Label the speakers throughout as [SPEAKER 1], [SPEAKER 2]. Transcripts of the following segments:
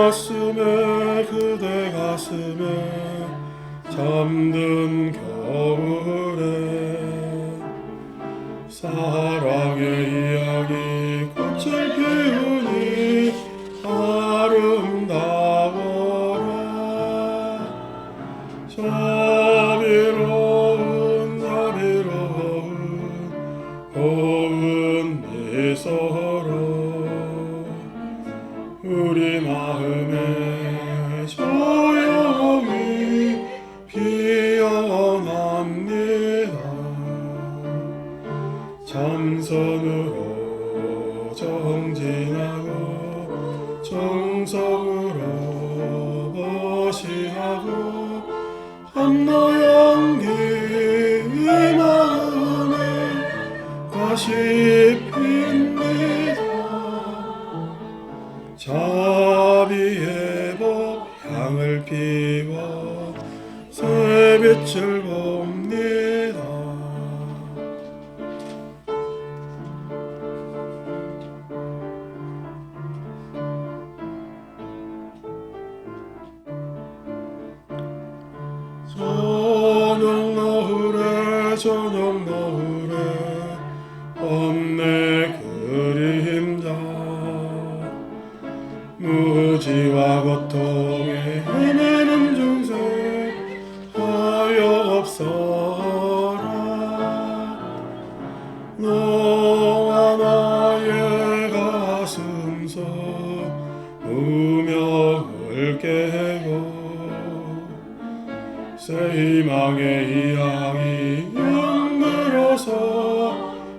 [SPEAKER 1] 그대 가슴에 잠든 겨울에 사랑의 이야기 꽃을 피우니 아름다워라. 자비로운 고운 미소로 우리 마음에 조용히 피어납니다. 참선으로 정진하고 정성으로 보시하고 한노연기 이 마음에 다시 핍니다. 자비의 법 향을 피워 새빛을 봅니다. 저녁 노을에 없네 그림자 무지와 고통에 헤매는 중생 하여없어라. 너와 나의 가슴속 무명을 깨고 새 희망의 이야기 연들어서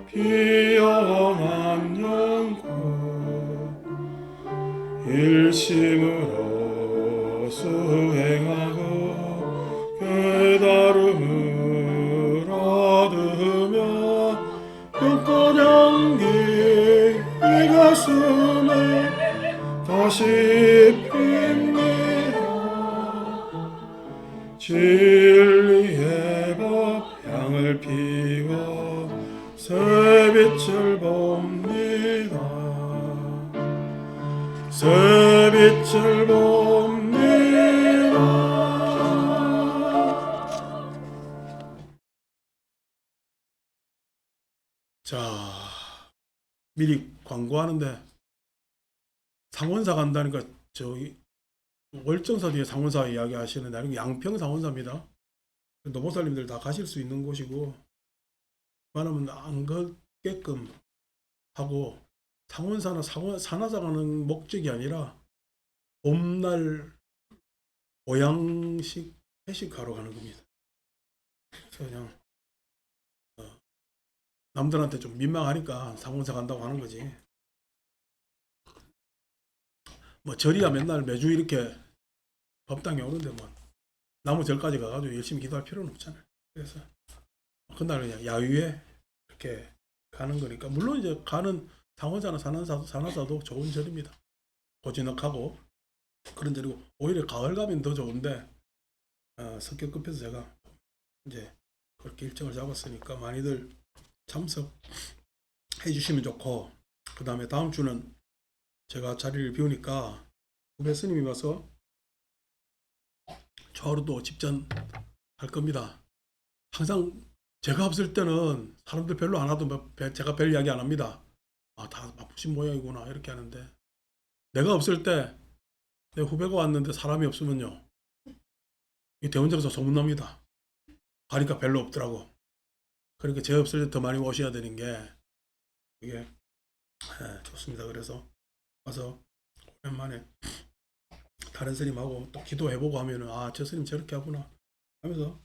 [SPEAKER 1] 피어난 연꽃 일심으로 수행하고 깨달음을 얻으며 불꽃 향기 이 가슴에 다시 핍니다. 진리의 법 향을 피워 새빛을 봅니다. 새빛을 봅니다. 자, 미리 광고하는데 상원사 간다니까 저기 월정사 뒤에 상원사 이야기 하시는데 양평 상원사입니다. 노보살님들 다 가실 수 있는 곳이고 많으면 안 걷게끔 하고 상원사나 산하사 가는 목적이 아니라 봄날 보양식 회식하러 가는 겁니다. 그래서 그냥 남들한테 좀 민망하니까 상원사 간다고 하는 거지. 뭐 절이야 맨날 매주 이렇게 법당에 오는데 뭐 나무 절까지 가가지고 열심히 기도할 필요는 없잖아요. 그래서 그날 그냥 야유에 이렇게 가는 거니까 물론 이제 가는 상원사나 산하사도 좋은 절입니다. 고즈넉하고 그런 절이고 오히려 가을 가면 더 좋은데 성격 급해서 제가 이제 그렇게 일정을 잡았으니까 많이들 참석해 주시면 좋고 그 다음에 다음 주는 제가 자리를 비우니까 후배 스님이 와서 저하고도 집전 할 겁니다. 항상 제가 없을 때는 사람들 별로 안 와도 제가 별 이야기 안 합니다. 아, 다 바쁘신 모양이구나 이렇게 하는데 내가 없을 때 내 후배가 왔는데 사람이 없으면요 이 대원장에서 소문납니다. 가니까 별로 없더라고. 그러니까 제가 없을 때 더 많이 오셔야 되는 게 이게 좋습니다. 그래서 와서 오랜만에 다른 스님하고 또 기도해보고 하면은 아, 저 스님 저렇게 하구나 하면서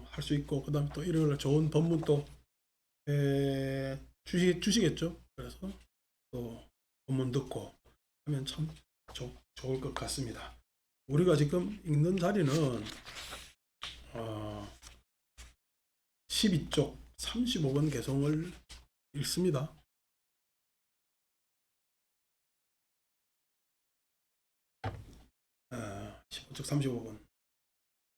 [SPEAKER 1] 할 수 있고 그 다음에 또 일요일에 좋은 법문 또 주시겠죠. 그래서 또 법문 듣고 하면 참 좋을 것 같습니다. 우리가 지금 읽는 자리는 12쪽 35번 개성을 읽습니다. 15쪽 35번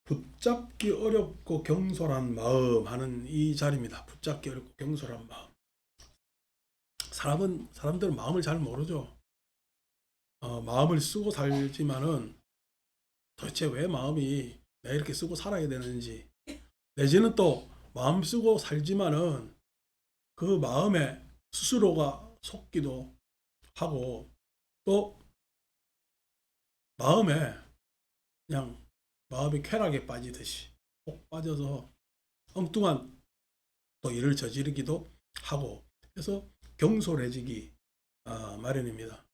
[SPEAKER 1] 붙잡기 어렵고 경솔한 마음 하는 이 자리입니다. 붙잡기 어렵고 경솔한 마음. 사람들은 마음을 잘 모르죠. 마음을 쓰고 살지만은 도대체 왜 마음이 내가 이렇게 쓰고 살아야 되는지, 내지는 또 마음 쓰고 살지만은 그 마음에 스스로가 속기도 하고, 또 마음에 그냥 마음이 쾌락에 빠지듯이 꼭 빠져서 엉뚱한 또 일을 저지르기도 하고, 그래서 경솔해지기 마련입니다.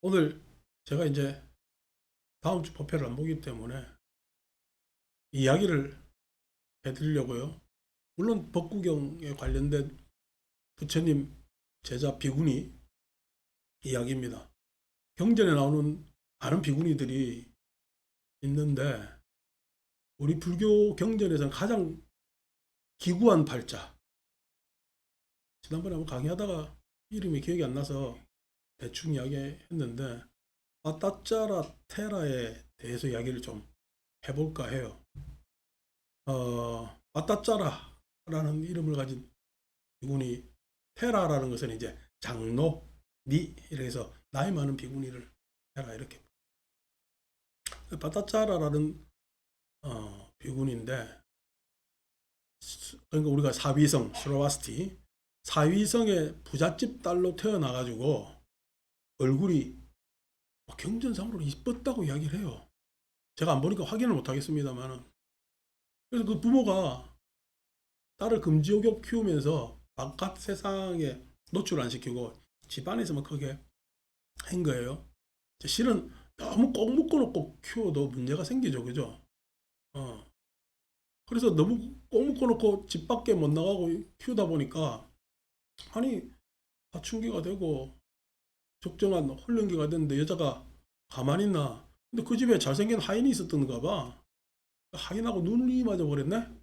[SPEAKER 1] 오늘 제가 이제 다음 주 법회를 안 보기 때문에 이야기를 해드리려고요. 물론 법구경에 관련된 부처님 제자 비구니 이야기입니다. 경전에 나오는 많은 비구니들이 있는데, 우리 불교 경전에서는 가장 기구한 발자, 지난번에 한번 강의하다가 이름이 기억이 안 나서 대충 이야기했는데, 아따짜라 테라에 대해서 이야기를 좀 해볼까 해요. 아따짜라라는 이름을 가진 비구니, 테라라는 것은 이제 장로, 니 이렇게 해서 나이 많은 비구니를 테라 이렇게. 바타짜라라는 비구니인데, 그러니까 우리가 사위성 스로바스티, 사위성의 부잣집 딸로 태어나가지고 얼굴이 경전상으로 이뻤다고 이야기를 해요. 제가 안 보니까 확인을 못 하겠습니다만은. 그래서 그 부모가 딸을 금지옥엽 키우면서 바깥 세상에 노출 안 시키고 집안에서만 크게 한 거예요. 실은 너무 꼭 묶어놓고 키워도 문제가 생기죠, 그죠? 그래서 너무 꼭 묶어놓고 집 밖에 못 나가고 키우다 보니까, 아니, 사춘기가 되고 적정한 훈련기가 됐는데 여자가 가만히 있나? 근데 그 집에 잘생긴 하인이 있었던가 봐. 하인하고 눈이 맞아 버렸네?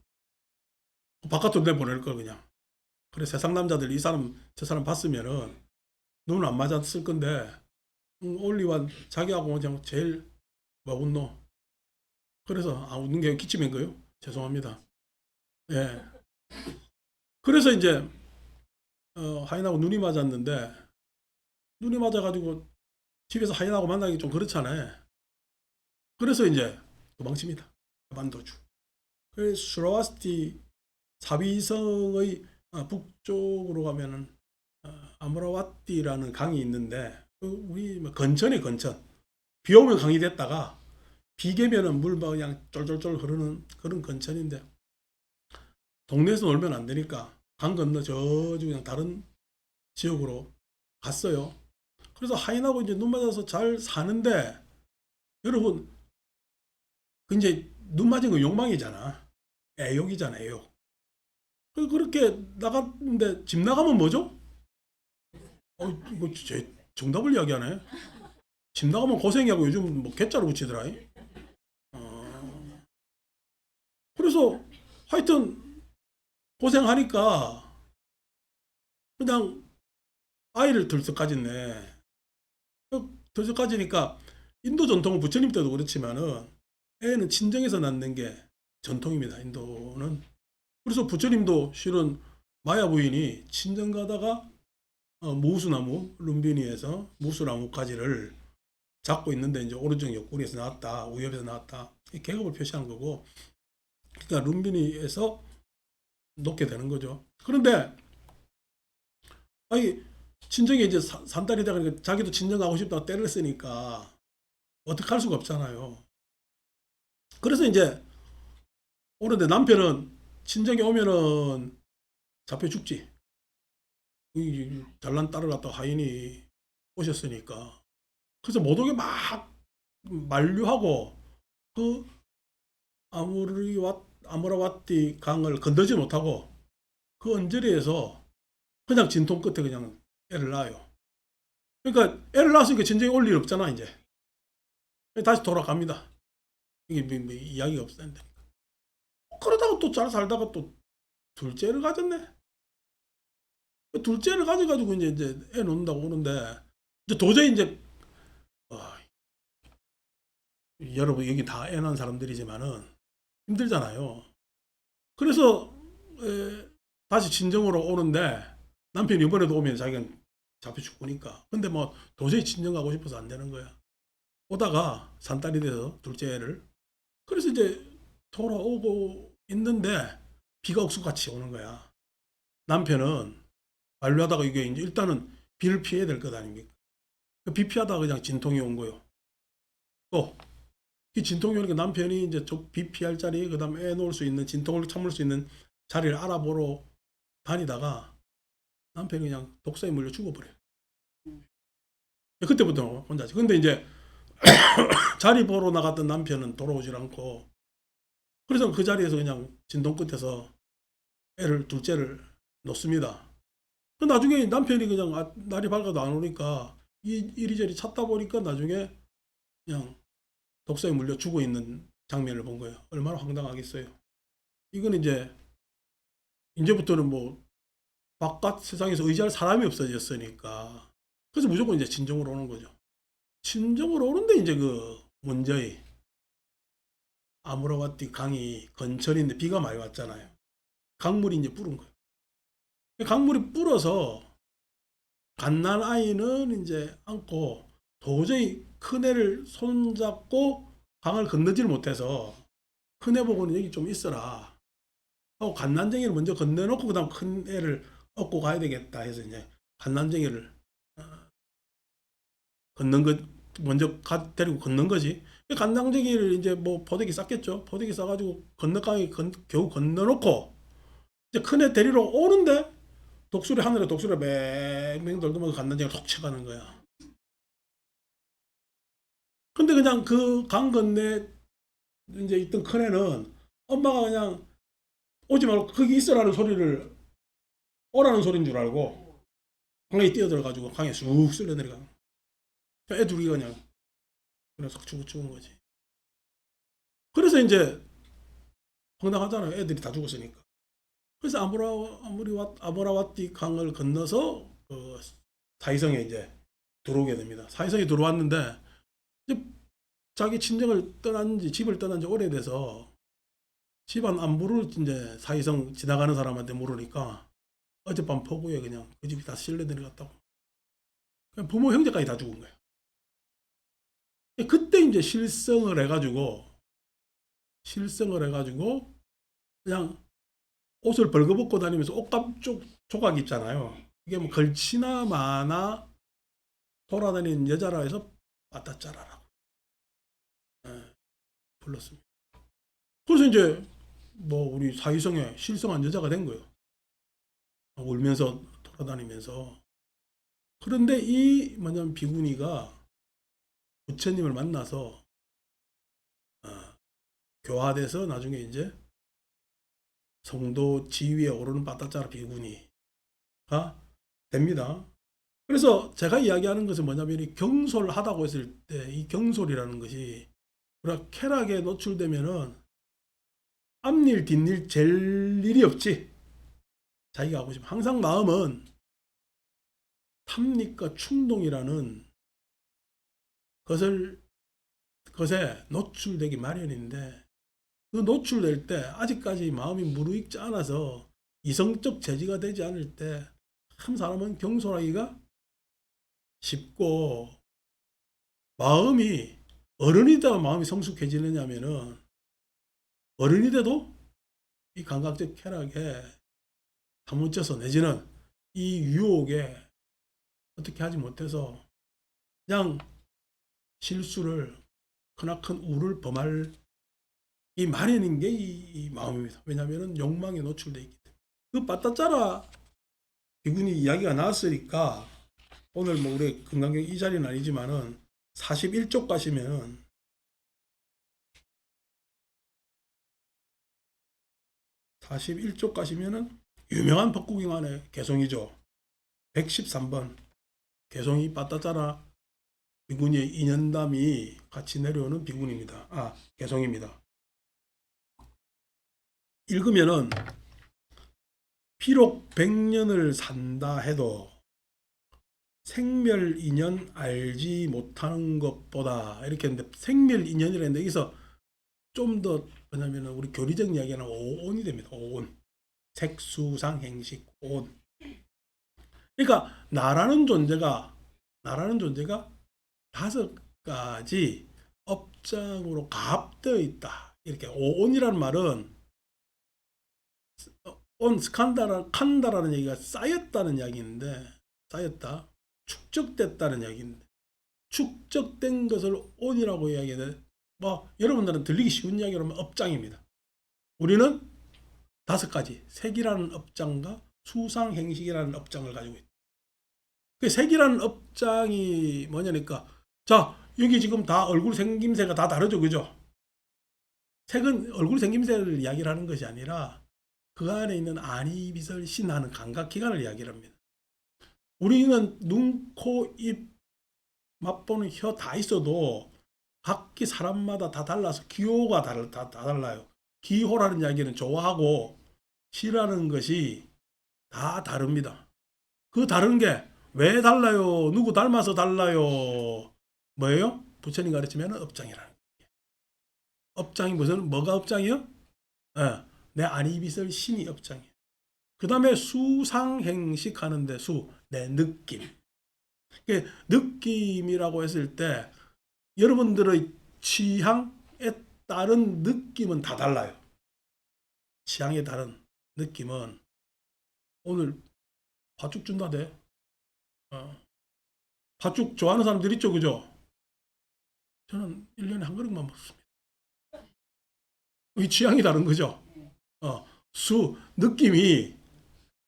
[SPEAKER 1] 바깥으로 내보낼 걸 그냥. 그래, 세상 남자들 이 사람 저 사람 봤으면은 눈 안 맞았을 건데, 올리완 자기하고 그냥 제일 뭐 웃노. 그래서 웃는 게 기침인 거요. 죄송합니다. 예. 그래서 이제 하인하고 눈이 맞았는데, 눈이 맞아가지고 집에서 하인하고 만나기 좀 그렇잖아요. 그래서 이제 도망칩니다. 반도주. 그래서 수라와스티 사비성의 북쪽으로 가면은 아무라와띠라는 강이 있는데, 우리 뭐 건천이 건천. 비 오면 강이 됐다가 비 개면은 물 그냥 쫄쫄쫄 흐르는 그런 건천인데, 동네에서 놀면 안 되니까 강 건너 저쪽 그냥 다른 지역으로 갔어요. 그래서 하인하고 이제 눈 맞아서 잘 사는데, 여러분, 그 이제 눈 맞은 거 욕망이잖아. 애욕이잖아, 애욕. 그렇게 나갔는데 집 나가면 뭐죠? 이거 제 정답을 이야기하네. 집 나가면 고생이하고 요즘 뭐 개짜로 붙이더라. 어, 그래서 하여튼 고생하니까 그냥 아이를 들썩가졌네. 들썩가지니까 인도 전통은 부처님 때도 그렇지만은 애는 친정에서 낳는 게 전통입니다, 인도는. 그래서 부처님도 실은 마야 부인이 친정 가다가 무수나무 룸비니에서 무수나무 가지를 잡고 있는데 이제 오른쪽 옆구리에서 나왔다, 우엽에서 나왔다, 계급을 표시한 거고, 그러니까 룸비니에서 놓게 되는 거죠. 그런데 아니, 친정에 이제 산딸이 되니까 자기도 친정 가고 싶다고 때를 쓰니까 어떻게 할 수가 없잖아요. 그래서 이제 오는데 남편은 친정에 오면은 잡혀 죽지. 이 잘난 딸을 갖다 하인이 오셨으니까. 그래서 못 오게 막 만류하고, 그 아무라와티 강을 건너지 못하고 그 언저리에서 그냥 진통 끝에 그냥 애를 낳아요. 그러니까 애를 낳았으니까 진정에 올 일 없잖아 이제. 다시 돌아갑니다. 이게 뭐 이야기가 없었는데. 그러다가 또 잘 살다가 또 둘째를 가졌네. 둘째를 가져가지고 이제 애 놓는다고 오는데, 이제 도저히 이제 어, 여러분 여기 다 애 낳은 사람들이지만은 힘들잖아요. 그래서 다시 친정으로 오는데, 남편이 이번에도 오면 자기는 잡혀 죽으니까. 근데 뭐 도저히 친정 가고 싶어서 안 되는 거야. 오다가 산딸이 돼서 둘째 애를. 그래서 이제 돌아오고 있는데 비가 억수같이 오는 거야. 남편은 만류하다가 이게 이제 일단은 비를 피해야 될 것 아닙니까? 비 피하다가 그냥 진통이 온 거요. 또 이 진통이 오니까 남편이 이제 비 피할 자리, 그다음에 애 놓을 수 있는 진통을 참을 수 있는 자리를 알아보러 다니다가 남편이 그냥 독사에 물려 죽어버려요. 그때부터 혼자지. 근데 이제 자리 보러 나갔던 남편은 돌아오질 않고, 그래서 그 자리에서 그냥 진동 끝에서 둘째를 놓습니다. 나중에 남편이 그냥 날이 밝아도 안 오니까 이리저리 찾다 보니까 나중에 그냥 독사에 물려 죽어 있는 장면을 본 거예요. 얼마나 황당하겠어요. 이건 이제부터는 뭐 바깥 세상에서 의지할 사람이 없어졌으니까, 그래서 무조건 이제 친정으로 오는 거죠. 친정으로 오는데 이제 그 문제의 아무라와띠 강이 건철인데 비가 많이 왔잖아요. 강물이 이제 불은 거예요. 강물이 불어서 갓난 아이는 이제 안고 도저히 큰애를 손잡고 강을 건너지를 못해서 큰애 보고는 여기 좀 있어라 하고 갓난쟁이를 먼저 건너놓고 그다음 큰애를 업고 가야 되겠다 해서 이제 갓난쟁이를 어, 건넌 것 먼저 데리고 건넌 거지. 갓난쟁이를 이제 뭐 포대기 쌌겠죠. 포대기 싸가지고 건너가게 겨우 건너놓고 이제 큰애 데리러 오는데 독수리 하늘에 독수리가 맹맹 돌더만 갓난쟁이가 톡 쳐가는 거야. 근데 그냥 그 강 건너에 이제 있던 큰애는 엄마가 그냥 오지 말고 거기 있으라는 소리를 오라는 소리인 줄 알고 강에 뛰어들어가지고 강에 쑥 쓸려 내려가. 애 둘이 그냥 싹 죽은 거지. 그래서 이제 황당하잖아요. 애들이 다 죽었으니까. 그래서 아모라와띠 강을 건너서 그 사이성에 이제 들어오게 됩니다. 사이성에 들어왔는데 이제 자기 친정을 집을 떠난 지 오래돼서 집안 안부를 이제 사이성 지나가는 사람한테 물으니까 어젯밤 폭우에 그냥 그 집이 다 실려 내려갔다고. 그냥 부모 형제까지 다 죽은 거예요. 그때 이제 실성을 해가지고 그냥 옷을 벌거벗고 다니면서 옷감 조각 있잖아요. 이게 뭐 걸치나 마나 돌아다니는 여자라 해서 빠따짜라라고 불렀습니다. 그래서 이제 뭐 우리 사이성에 실성한 여자가 된 거예요. 울면서 돌아다니면서. 그런데 이 뭐냐면 비구니가 부처님을 만나서 어, 교화돼서 나중에 이제 성도 지위에 오르는 빠따짜라 비구니가 됩니다. 그래서 제가 이야기하는 것은 뭐냐면 이 경솔하다고 했을 때 이 경솔이라는 것이 우리가 쾌락에 노출되면은 앞일 뒷일 잴 일이 없지. 자기가 하고 싶어. 항상 마음은 탐닉과 충동이라는 것에 노출되기 마련인데, 그 노출될 때 아직까지 마음이 무르익지 않아서 이성적 제지가 되지 않을 때 한 사람은 경솔하기가 쉽고, 마음이 어른이 되어 마음이 성숙해지느냐면은 어른이 돼도 이 감각적 쾌락에 사무쳐서 내지는 이 유혹에 어떻게 하지 못해서 그냥 실수를 크나큰 우를 범할 이 마련인 게 이 마음입니다. 왜냐하면 욕망에 노출되어 있기 때문에. 그 빠따짜라 비군이 이야기가 나왔으니까 오늘 뭐 우리 금강경 이 자리는 아니지만은 41쪽 가시면은 41쪽 가시면은 유명한 법국ing안의 개송이죠. 113번 개송이 빠따짜라 비군이의 인연담이 같이 내려오는 비군입니다. 개송입니다. 읽으면은 비록 100년을 산다 해도 생멸인연 알지 못하는 것보다 이렇게 했는데, 생멸인연이라 했는데 여기서 좀 더 뭐냐면 우리 교리적 이야기는 오온이 됩니다. 오온. 색수상 행식 오온. 그러니까 나라는 존재가 5가지 업장으로 가압되어 있다. 이렇게 오온이라는 말은 칸다라는 얘기가 쌓였다는 이야기인데, 쌓였다, 축적됐다는 이야기인데, 축적된 것을 온이라고 이야기하는데, 뭐 여러분들은 들리기 쉬운 이야기로 하면 업장입니다. 우리는 5가지 색이라는 업장과 수상행식이라는 업장을 가지고 있다. 그 색이라는 업장이 뭐냐니까, 자, 여기 지금 다 얼굴 생김새가 다 다르죠, 그죠? 색은 얼굴 생김새를 이야기를 하는 것이 아니라 그 안에 있는 안이비설신하는 감각기관을 이야기를 합니다. 우리는 눈, 코, 입, 맛보는 혀 다 있어도 각기 사람마다 다 달라서 기호가 다 달라요. 기호라는 이야기는 좋아하고 싫어하는 것이 다 다릅니다. 그 다른 게 왜 달라요? 누구 닮아서 달라요? 뭐예요? 부처님 가르치면 업장이라는 거예요. 업장이 뭐가 업장이요? 예, 내 안이비설 신이 업장이에요. 그 다음에 수상행식 하는데 내 느낌. 느낌이라고 했을 때 여러분들의 취향에 따른 느낌은 다 달라요. 취향에 따른 느낌은 오늘 팥죽 준다대. 팥죽 좋아하는 사람들 있죠, 그죠? 저는 1년에 한 그릇만 먹습니다. 이 취향이 다른 거죠. 느낌이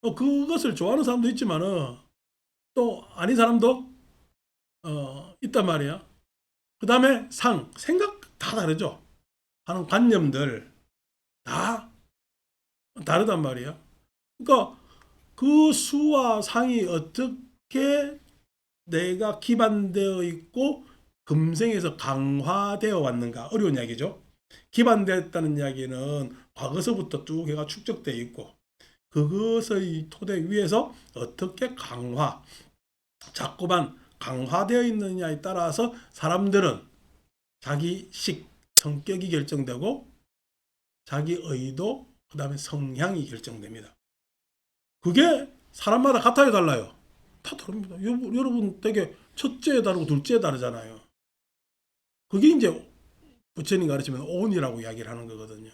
[SPEAKER 1] 그것을 좋아하는 사람도 있지만은 또 아닌 사람도 있단 말이야. 그 다음에 생각 다 다르죠. 하는 관념들 다 다르단 말이야. 그러니까 그 수와 상이 어떻게 내가 기반되어 있고 금생에서 강화되어 왔는가, 어려운 이야기죠. 기반되었다는 이야기는 과거서부터 쭉 해가 축적되어 있고 그것의 토대 위에서 어떻게 자꾸만 강화되어 있느냐에 따라서 사람들은 자기 성격이 결정되고 자기 의도, 그 다음에 성향이 결정됩니다. 그게 사람마다 같아요, 달라요? 다 다릅니다. 여러분 되게 첫째에 다르고 둘째에 다르잖아요. 그게 이제 부처님 가르치면 온이라고 이야기를 하는 거거든요.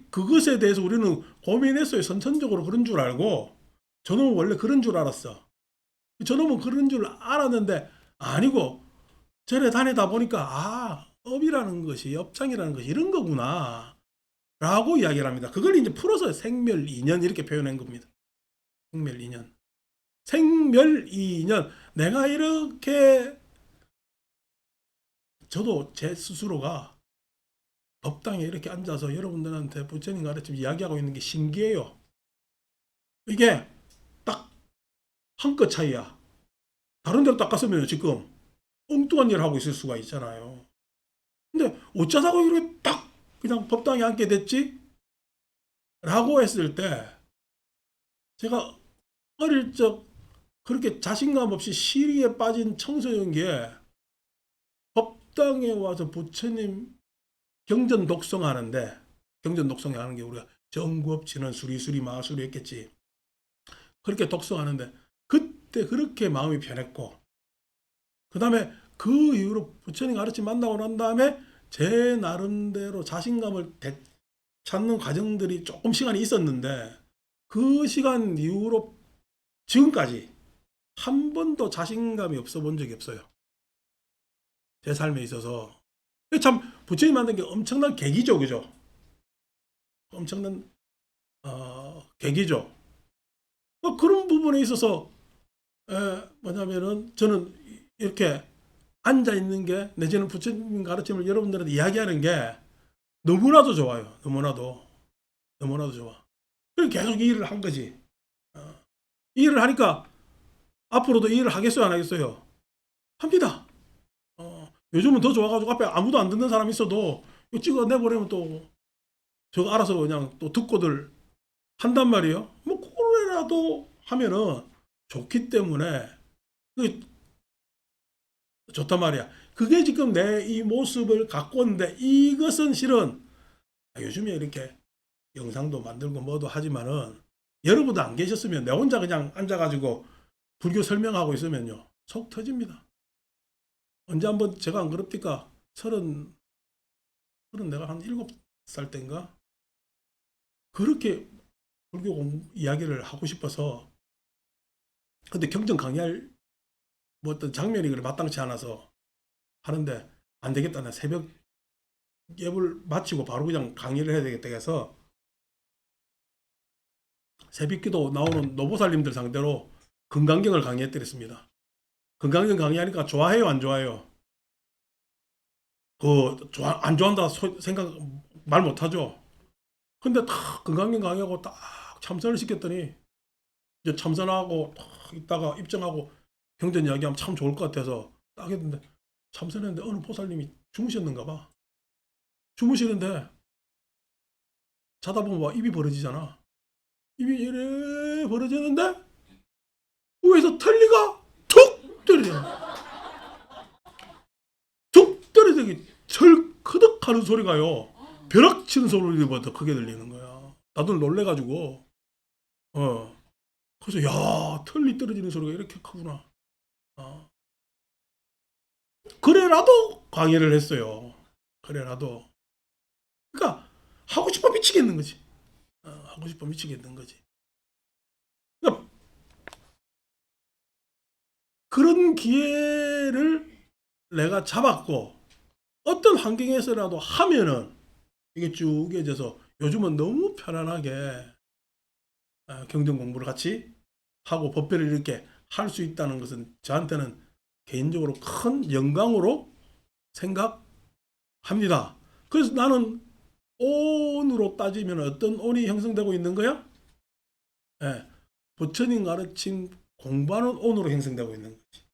[SPEAKER 1] 그것에 대해서 우리는 고민했어요. 선천적으로 그런 줄 알고, 저놈은 원래 그런 줄 알았어. 저놈은 그런 줄 알았는데 아니고 절에 다니다 보니까 업이라는 것이, 업장이라는 것이 이런 거구나 라고 이야기를 합니다. 그걸 이제 풀어서 생멸인연 이렇게 표현한 겁니다. 생멸인연. 내가 이렇게, 저도 제 스스로가 법당에 이렇게 앉아서 여러분들한테 부처님 가르침 이야기하고 있는 게 신기해요. 이게 딱 한 끗 차이야. 다른 데로 딱 갔으면 지금 엉뚱한 일을 하고 있을 수가 있잖아요. 근데 어쩌다가 이렇게 딱 그냥 법당에 앉게 됐지? 라고 했을 때 제가 어릴 적 그렇게 자신감 없이 시리에 빠진 청소년기에 법당에 와서 부처님 경전 독송하는데, 경전 독송하는 게 우리가 정구업 진원 수리수리 마수리 했겠지. 그렇게 독송하는데 그때 그렇게 마음이 변했고, 그 다음에 그 이후로 부처님 가르침 만나고 난 다음에 제 나름대로 자신감을 찾는 과정들이 조금 시간이 있었는데, 그 시간 이후로 지금까지 한 번도 자신감이 없어 본 적이 없어요. 제 삶에 있어서. 참 부처님 만든 게 엄청난 계기죠, 그죠? 엄청난 계기죠. 그런 부분에 있어서 뭐냐면은 저는 이렇게 앉아 있는 게, 내지는 부처님 가르침을 여러분들한테 이야기하는 게 너무나도 좋아요. 너무나도 좋아. 그래서 계속 이 일을 한 거지. 이 일을 하니까 앞으로도 이 일을 하겠어요, 안 하겠어요? 합니다. 요즘은 더 좋아가지고 앞에 아무도 안 듣는 사람 있어도 이거 찍어내버리면 또 저거 알아서 그냥 또 듣고들 한단 말이에요. 뭐 그거라도 하면은 좋기 때문에 좋단 말이야. 그게 지금 내 이 모습을 갖고 있는데, 이것은 실은 요즘에 이렇게 영상도 만들고 뭐도 하지만은 여러분도 안 계셨으면 내 혼자 그냥 앉아가지고 불교 설명하고 있으면요 속 터집니다. 언제 한번 제가 안 그럽니까? 서른 내가 한 7살 때인가 그렇게 불교 이야기를 하고 싶어서, 근데 경전 강의할 뭐 어떤 장면이 그래 마땅치 않아서 하는데 안 되겠다. 나 새벽 예불 마치고 바로 그냥 강의를 해야 되겠다 해서 새벽기도 나오는 노보살님들 상대로 금강경을 강의해드렸습니다. 금강경 강의하니까 좋아해요, 안 좋아해요? 안 좋아한다 생각 말 못하죠. 근데 딱 금강경 강의하고 딱 참선을 시켰더니 이제 참선하고 딱 있다가 입정하고 경전 이야기하면 참 좋을 것 같아서 딱 했는데 참선했는데 어느 보살님이 주무셨는가 봐. 주무시는데 자다 보면 막 입이 벌어지잖아. 입이 이래 벌어지는데 위에서 털리가 툭 떨어져. 툭 떨어지기 철커덕 하는 소리가요. 벼락 치는 소리보다 크게 들리는 거야. 다들 놀래가지고 그래서 야 털리 떨어지는 소리가 이렇게 크구나. 그래라도 강의를 했어요. 그래라도. 그러니까 하고 싶어 미치겠는 거지. 하고 싶어 미치겠는 거지. 그러니까 그런 기회를 내가 잡았고 어떤 환경에서라도 하면은 이게 쭉 이어져서 요즘은 너무 편안하게 경전 공부를 같이 하고 법회를 이렇게 할 수 있다는 것은 저한테는 개인적으로 큰 영광으로 생각합니다. 그래서 나는 온으로 따지면 어떤 온이 형성되고 있는 거야? 예, 부처님 가르침 공부하는 온으로 형성되고 있는 거지.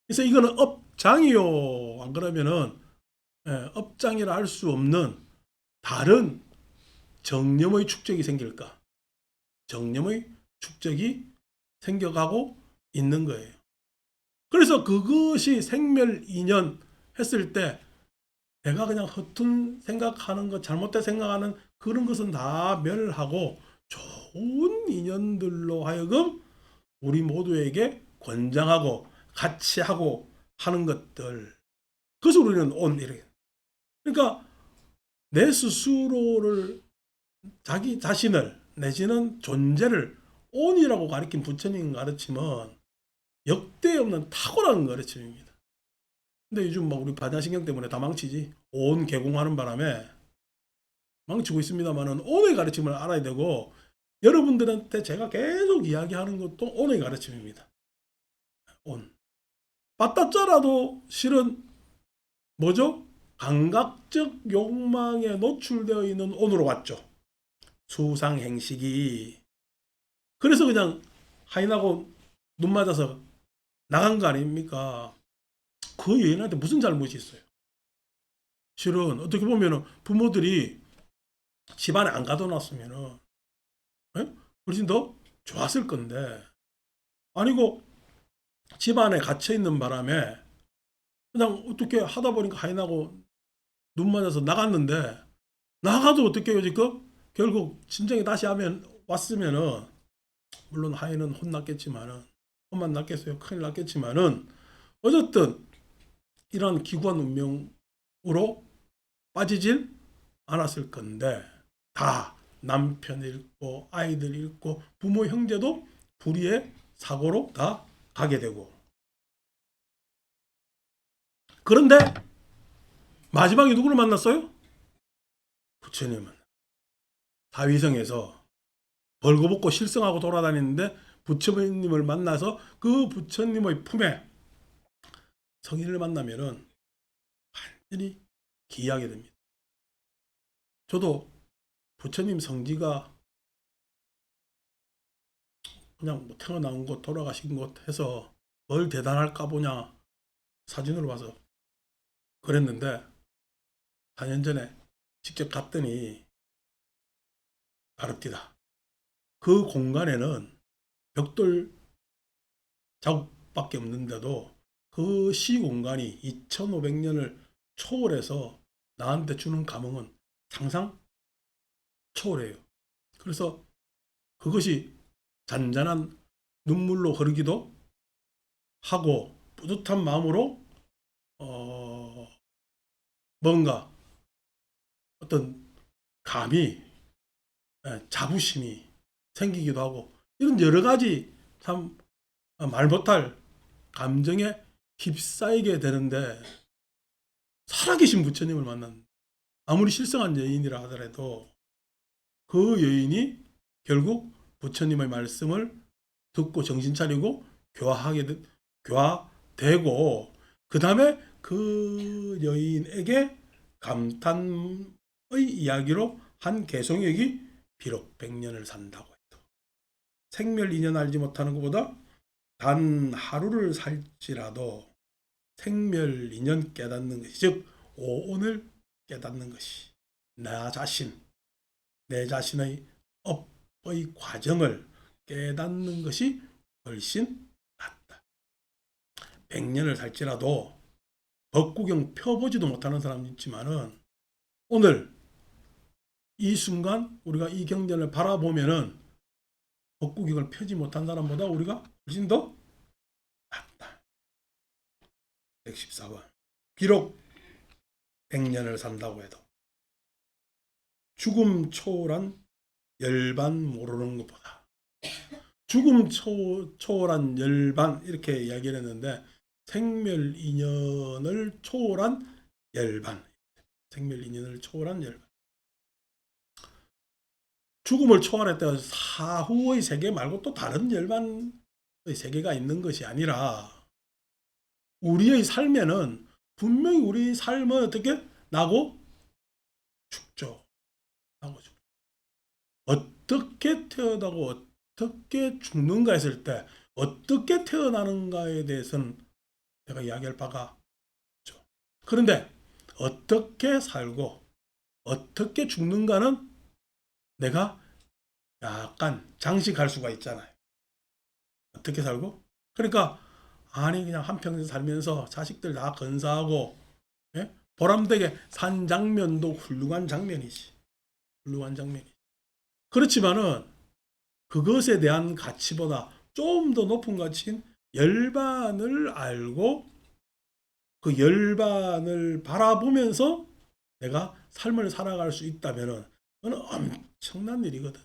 [SPEAKER 1] 그래서 이거는 업장이요. 안 그러면은 업장이라 할 수 없는 다른 정념의 축적이 생길까? 정념의 축적이 생겨가고 있는 거예요. 그래서 그것이 생멸인연 했을 때 내가 그냥 허튼 생각하는 것, 잘못된 생각하는 그런 것은 다 멸하고 좋은 인연들로 하여금 우리 모두에게 권장하고 같이 하고 하는 것들. 그것을 우리는 온 이렇게. 그러니까 내 스스로를 자기 자신을 내지는 존재를 온이라고 가리킨 부처님 가르침은 역대 없는 탁월한 가르침입니다. 근데 요즘 막 우리 반야신경 때문에 다 망치지. 온 개공하는 바람에 망치고 있습니다만은 온의 가르침을 알아야 되고 여러분들한테 제가 계속 이야기하는 것도 온의 가르침입니다. 온. 빠따짜라도 실은 뭐죠? 감각적 욕망에 노출되어 있는 온으로 왔죠. 수상행식이. 그래서 그냥 하인하고 눈 맞아서 나간 거 아닙니까? 그 여인한테 무슨 잘못이 있어요? 실은 어떻게 보면 부모들이 집안에 안 가둬놨으면 훨씬 더 좋았을 건데 아니고 집안에 갇혀 있는 바람에 그냥 어떻게 하다 보니까 하인하고 눈 맞아서 나갔는데 나가도 어떻게 해요 지금? 결국 진정에 다시 하면 왔으면은 물론 하인은 혼났겠지만은 혼만 났겠어요. 큰일 났겠지만은 어쨌든 이런 기구한 운명으로 빠지질 않았을 건데 다 남편 잃고 아이들 잃고 부모 형제도 불의의 사고로 다 가게 되고 그런데 마지막에 누구를 만났어요? 부처님을 다위성에서 벌거벗고 실성하고 돌아다니는데 부처님을 만나서 그 부처님의 품에 성인을 만나면은 완전히 기이하게 됩니다. 저도 부처님 성지가 그냥 뭐 태어난 곳 돌아가신 곳 해서 뭘 대단할까 보냐 사진으로 봐서 그랬는데 4년 전에 직접 갔더니 다릅니다. 그 공간에는 벽돌 자국밖에 없는데도 그 시 공간이 2500년을 초월해서 나한테 주는 감흥은 상상 초월해요. 그래서 그것이 잔잔한 눈물로 흐르기도 하고 뿌듯한 마음으로 뭔가 어떤 감이 자부심이 생기기도 하고 이런 여러 가지 참 말 못할 감정에 휩싸이게 되는데 살아계신 부처님을 만난 아무리 실성한 여인이라 하더라도 그 여인이 결국 부처님의 말씀을 듣고 정신 차리고 교화되고 그 다음에 그 여인에게 감탄의 이야기로 한 개송역이 비록 100년을 산다고 해도 생멸인연 알지 못하는 것보다 단 하루를 살지라도 생멸인연 깨닫는 것이 즉 오온을 깨닫는 것이 내 자신의 업의 과정을 깨닫는 것이 훨씬 낫다. 100년을 살지라도 법구경 펴보지도 못하는 사람이 있지만은 오늘 이 순간 우리가 이 경전을 바라보면은 법구경을 펴지 못한 사람보다 우리가 훨씬 더 낫다. 114번. 비록 100년을 산다고 해도 죽음 초월한 열반 모르는 것보다 죽음 초월한 열반 이렇게 이야기를 했는데 생멸인연을 초월한 열반 생멸인연을 초월한 열반 죽음을 초월했다고 사후의 세계 말고 또 다른 열반의 세계가 있는 것이 아니라 우리의 삶에는 분명히 우리 삶은 어떻게 나고 죽죠. 나고 죽죠. 어떻게 태어나고 어떻게 죽는가 했을 때 어떻게 태어나는가에 대해서는 내가 이야기할 바가 없죠. 그런데 어떻게 살고 어떻게 죽는가는 내가 약간 장식할 수가 있잖아요. 어떻게 살고? 그러니까 아니 그냥 한평생 살면서 자식들 다 건사하고 보람되게 산 장면도 훌륭한 장면이지. 훌륭한 장면이지. 그렇지만은 그것에 대한 가치보다 좀 더 높은 가치인 열반을 알고 그 열반을 바라보면서 내가 삶을 살아갈 수 있다면은 그건 엄청난 일이거든.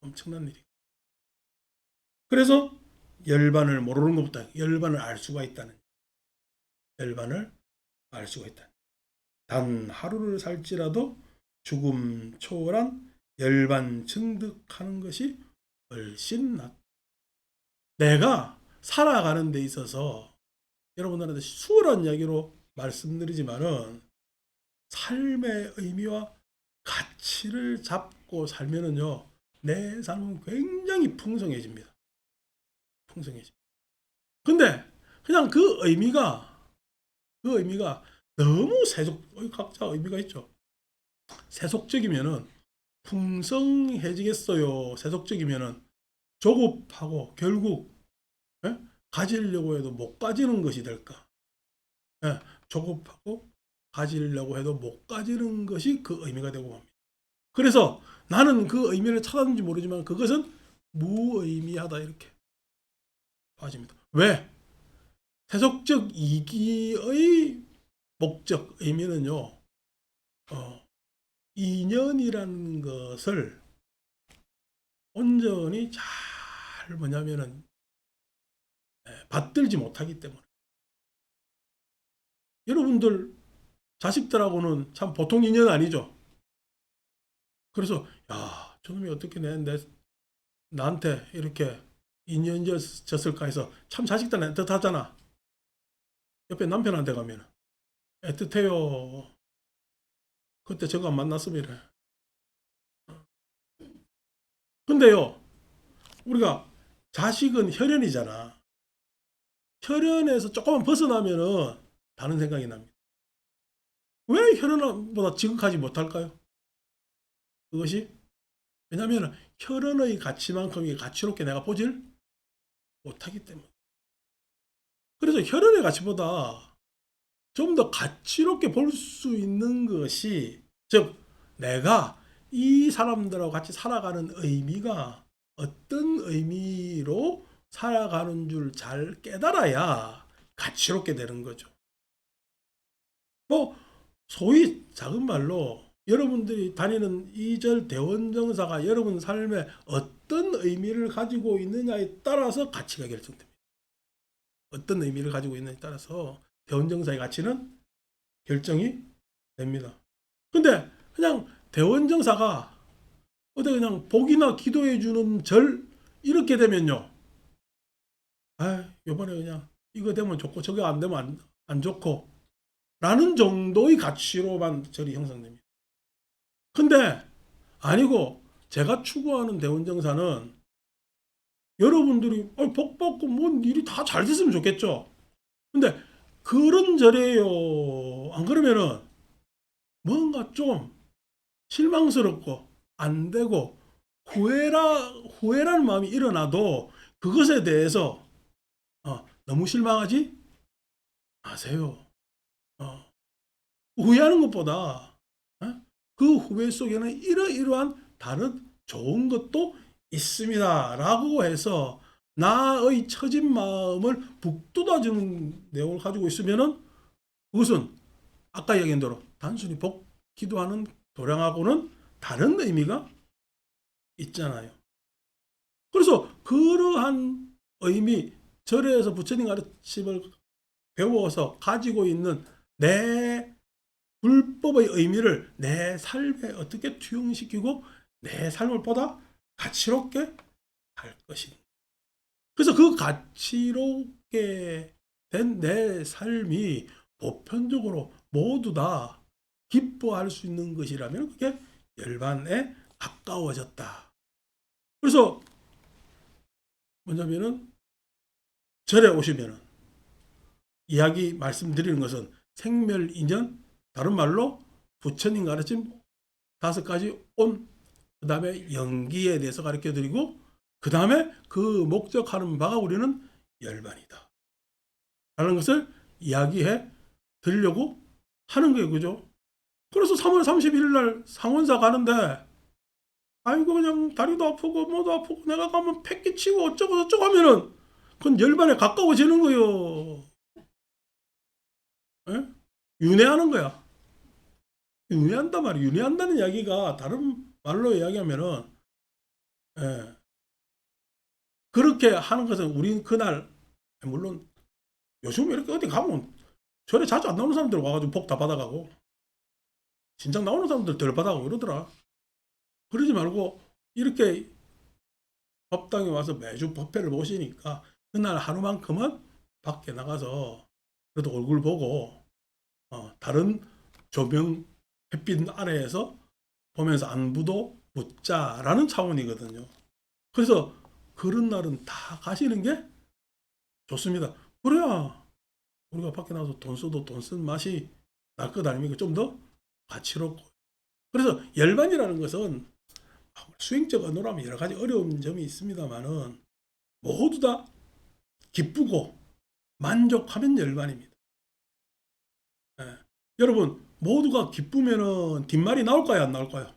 [SPEAKER 1] 엄청난 일이. 그래서 열반을 모르는 것보다 열반을 알 수가 있다는. 열반을 알 수가 있다. 단 하루를 살지라도 죽음 초월한 열반 증득하는 것이 훨씬 낫다. 내가 살아가는 데 있어서 여러분들한테 수월한 이야기로 말씀드리지만은 삶의 의미와 가치를 잡고 살면은요, 내 삶은 굉장히 풍성해집니다. 풍성해집니다. 근데 그냥 그 의미가 너무 각자 의미가 있죠. 세속적이면은 풍성해지겠어요. 세속적이면은 조급하고 결국 가지려고 해도 못 가지는 것이 될까? 조급하고 가지려고 해도 못 가지는 것이 그 의미가 되고 맙니다. 그래서 나는 그 의미를 찾았는지 모르지만 그것은 무의미하다 이렇게 봐집니다. 왜? 세속적 이기의 목적, 의미는요. 인연이라는 것을 온전히 잘 뭐냐면은 받들지 못하기 때문에 여러분들 자식들하고는 참 보통 인연 아니죠. 그래서 야 저놈이 어떻게 나한테 이렇게 인연졌을까 해서 참 자식들은 애틋하잖아. 옆에 남편한테 가면 애틋해요. 그때 저거 안 만났으면 이래. 근데요 우리가 자식은 혈연이잖아. 혈연에서 조금만 벗어나면은 다른 생각이 납니다. 왜 혈연보다 지극하지 못할까요? 그것이 왜냐하면 혈연의 가치만큼의 가치롭게 내가 보질 못하기 때문에. 그래서 혈연의 가치보다 좀 더 가치롭게 볼 수 있는 것이 즉 내가 이 사람들하고 같이 살아가는 의미가 어떤 의미로 살아가는 줄 잘 깨달아야 가치롭게 되는 거죠. 뭐 소위 작은 말로 여러분들이 다니는 이절 대원정사가 여러분 삶에 어떤 의미를 가지고 있느냐에 따라서 가치가 결정됩니다. 어떤 의미를 가지고 있느냐에 따라서 대원정사의 가치는 결정이 됩니다. 근데 그냥 대원정사가 어디 그냥 복이나 기도해 주는 절 이렇게 되면요. 아, 요번에 그냥 이거 되면 좋고 저거 안 되면 안 좋고 라는 정도의 가치로만 절이 형성됩니다. 근데 아니고 제가 추구하는 대원정사는 여러분들이 복 받고 뭔 일이 다 잘 됐으면 좋겠죠. 근데 그런 절이에요. 안 그러면은 뭔가 좀 실망스럽고 안 되고 후회라는 마음이 일어나도 그것에 대해서 너무 실망하지 마세요. 후회하는 것보다 그 후회 속에는 이러이러한 다른 좋은 것도 있습니다. 라고 해서 나의 처진 마음을 북돋아주는 내용을 가지고 있으면은 그것은 아까 얘기한 대로 단순히 복 기도하는 도량하고는 다른 의미가 있잖아요. 그래서 그러한 의미, 절에서 부처님 가르침을 배워서 가지고 있는 내 불법의 의미를 내 삶에 어떻게 투영시키고 내 삶을 보다 가치롭게 할 것인가. 그래서 그 가치롭게 된 내 삶이 보편적으로 모두 다 기뻐할 수 있는 것이라면 그게 열반에 가까워졌다. 그래서 뭐냐면은 절에 오시면은 이야기 말씀드리는 것은 생멸인연, 다른 말로 부처님 가르침 5가지 온, 그 다음에 연기에 대해서 가르쳐 드리고, 그 다음에 그 목적하는 바가 우리는 열반이다 라는 것을 이야기해 드리려고 하는 거예요. 그죠? 그래서 3월 31일 날 상원사 가는데 아이고 그냥 다리도 아프고 뭐도 아프고 내가 가면 패기치고 어쩌고 저쩌고 하면은 그건 열반에 가까워지는 거예요. 예? 윤회하는 거야. 윤회한단 말이야. 윤회한다는 이야기가 다른 말로 이야기하면은 예, 그렇게 하는 것은 우린 그날 물론 요즘 이렇게 어디 가면 절에 자주 안 나오는 사람들 와가지고 복 다 받아가고 진작 나오는 사람들 덜 받아가고 이러더라. 그러지 말고 이렇게 법당에 와서 매주 법회를 보시니까 그날 하루만큼은 밖에 나가서 그래도 얼굴 보고 다른 조명 햇빛 아래에서 보면서 안부도 묻자라는 차원이거든요. 그래서 그런 날은 다 가시는 게 좋습니다. 그래야 우리가 밖에 나가서 돈 써도 돈 쓴 맛이 날 것 아닙니까? 좀 더 가치롭고. 그래서 열반이라는 것은 수행적 언어라면 여러 가지 어려운 점이 있습니다만은 모두 다 기쁘고 만족하면 열반입니다. 예. 여러분 모두가 기쁘면은 뒷말이 나올까요? 안 나올까요?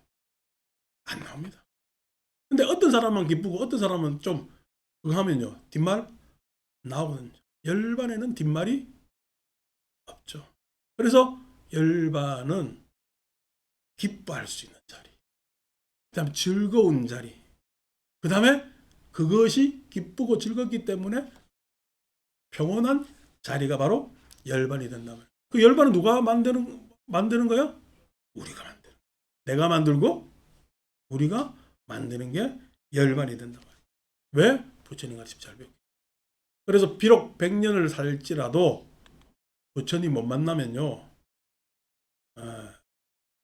[SPEAKER 1] 안 나옵니다. 근데 어떤 사람은 기쁘고 어떤 사람은 좀 그거 하면요 뒷말 나오거든요. 열반에는 뒷말이 없죠. 그래서 열반은 기뻐할 수 있는 자리, 그 다음에 즐거운 자리, 그 다음에 그것이 기쁘고 즐겁기 때문에 평온한 자리가 바로 열반이 된다면 그 열반은 누가 만드는 거야? 우리가 만드는. 내가 만들고 우리가 만드는 게 열반이 된다. 왜? 부처님 가르침 잘 배우고. 그래서 비록 100년을 살지라도 부처님 못 만나면요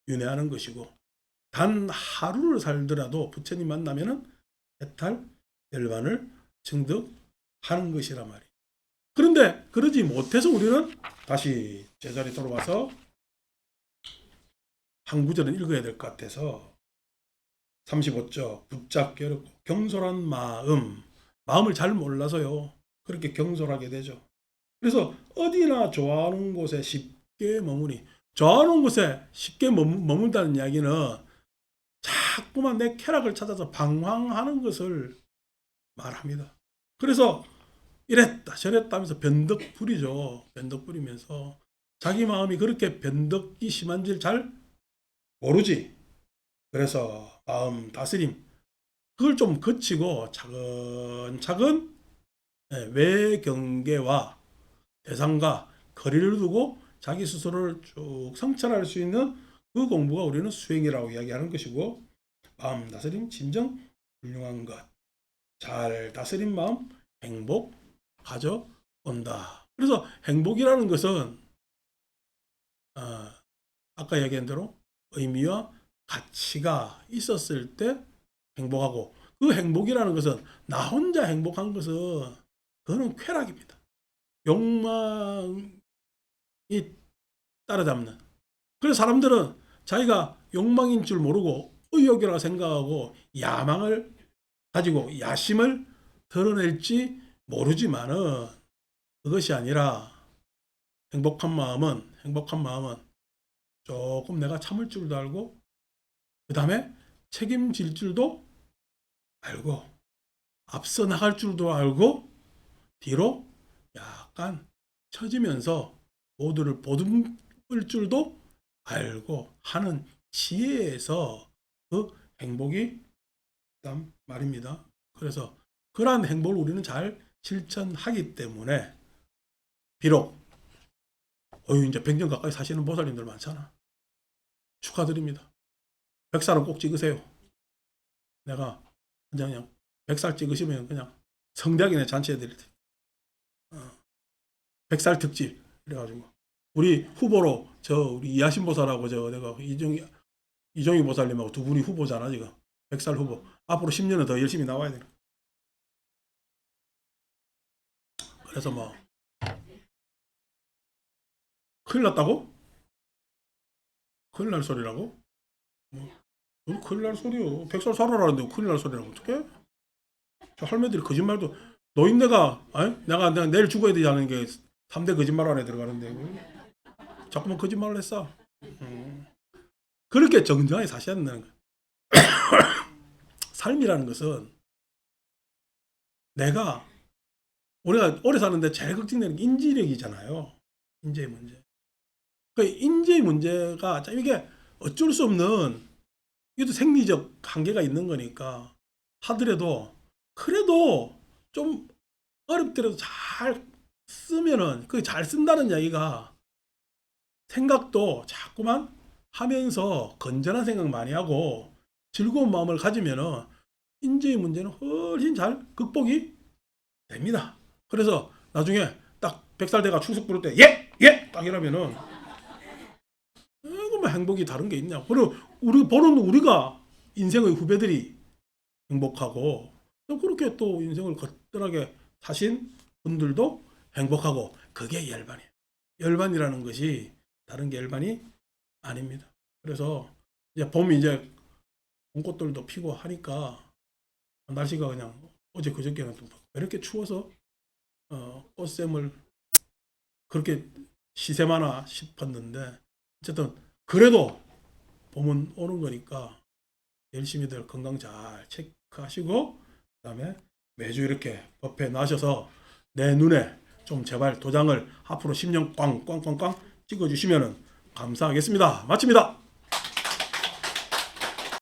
[SPEAKER 1] 윤회하는 것이고 단 하루를 살더라도 부처님 만나면은 해탈 열반을 증득하는 것이란 말이에요. 그런데 그러지 못해서 우리는 다시 제자리 돌아와서 한 구절은 읽어야 될 것 같아서 35쪽 붙잡기 어렵고 경솔한 마음을 잘 몰라서요 그렇게 경솔하게 되죠. 그래서 어디나 좋아하는 곳에 쉽게 머무니 좋아하는 곳에 쉽게 머물다는 이야기는 자꾸만 내 쾌락을 찾아서 방황하는 것을 말합니다. 그래서 이랬다 저랬다 하면서 변덕 부리죠. 변덕 부리면서 자기 마음이 그렇게 변덕이 심한 줄 잘 모르지. 그래서 마음 다스림 그걸 좀 거치고 차근차근 외경계와 대상과 거리를 두고 자기 스스로를 쭉 성찰할 수 있는 그 공부가 우리는 수행이라고 이야기하는 것이고, 마음 다스림 진정 훌륭한 것, 잘 다스린 마음 행복 가져온다. 그래서 행복이라는 것은 아까 얘기한 대로 의미와 가치가 있었을 때 행복하고, 그 행복이라는 것은 나 혼자 행복한 것은 그거는 쾌락입니다. 욕망이 따라잡는. 그래서 사람들은 자기가 욕망인 줄 모르고 의욕이라고 생각하고 야망을 가지고 야심을 드러낼지 모르지만은, 그것이 아니라 행복한 마음은 조금 내가 참을 줄도 알고, 그 다음에 책임질 줄도 알고, 앞서 나갈 줄도 알고, 뒤로 약간 처지면서 모두를 보듬을 줄도 알고 하는 지혜에서 그 행복이 있단 말입니다. 그래서 그러한 행복을 우리는 잘 실천하기 때문에, 비록 이제 100년 가까이 사시는 보살님들 많잖아. 축하드립니다. 100살은 꼭 찍으세요. 내가 그냥 100살 찍으시면 그냥 성대하게 잔치해 드릴 테니까. 100살 특집 그래가지고 우리 후보로 우리 이하신 보살하고 내가 이종희 보살님하고 두 분이 후보잖아 지금. 100살 후보. 앞으로 10년은 더 열심히 나와야 돼. 그래서 뭐 큰일 났다고? 큰일 날 소리라고? 큰일 날 소리요. 100살 살아라는데 큰일 날 소리라고 어떡해? 저 할매들이 거짓말도, 노인네가 내가 내일 죽어야 되지 않은 게 3대 거짓말 안에 들어가는데 자꾸만 거짓말을 했어. 그렇게 정정하게 사셔야 된다는 거야. 삶이라는 것은 우리가 오래 사는데 제일 걱정되는 게 인지력이잖아요. 인재의 문제. 그 인재의 문제가 이게 어쩔 수 없는, 이것도 생리적 한계가 있는 거니까 하더라도, 그래도 좀 어렵더라도 잘 쓰면은, 그 잘 쓴다는 이야기가 생각도 자꾸만 하면서 건전한 생각 많이 하고 즐거운 마음을 가지면은 인재의 문제는 훨씬 잘 극복이 됩니다. 그래서 나중에 딱 100살 돼가 추석 부를 때 예! 딱 이러면은 이거 뭐 행복이 다른 게 있냐. 그리고 우리가 인생의 후배들이 행복하고, 또 그렇게 또 인생을 거뜬하게 사신 분들도 행복하고, 그게 열반이에요. 열반이라는 것이 다른 게 열반이 아닙니다. 그래서 이제 봄이 이제 봄꽃들도 피고 하니까 날씨가 그냥 어제 그저께는 또 이렇게 추워서 꽃샘을 그렇게 시샘하나 싶었는데, 어쨌든 그래도 봄은 오는 거니까 열심히들 건강 잘 체크하시고, 그다음에 매주 이렇게 법회 나셔서 내 눈에 좀 제발 도장을 앞으로 10년 꽝꽝꽝꽝 찍어주시면 감사하겠습니다. 마칩니다.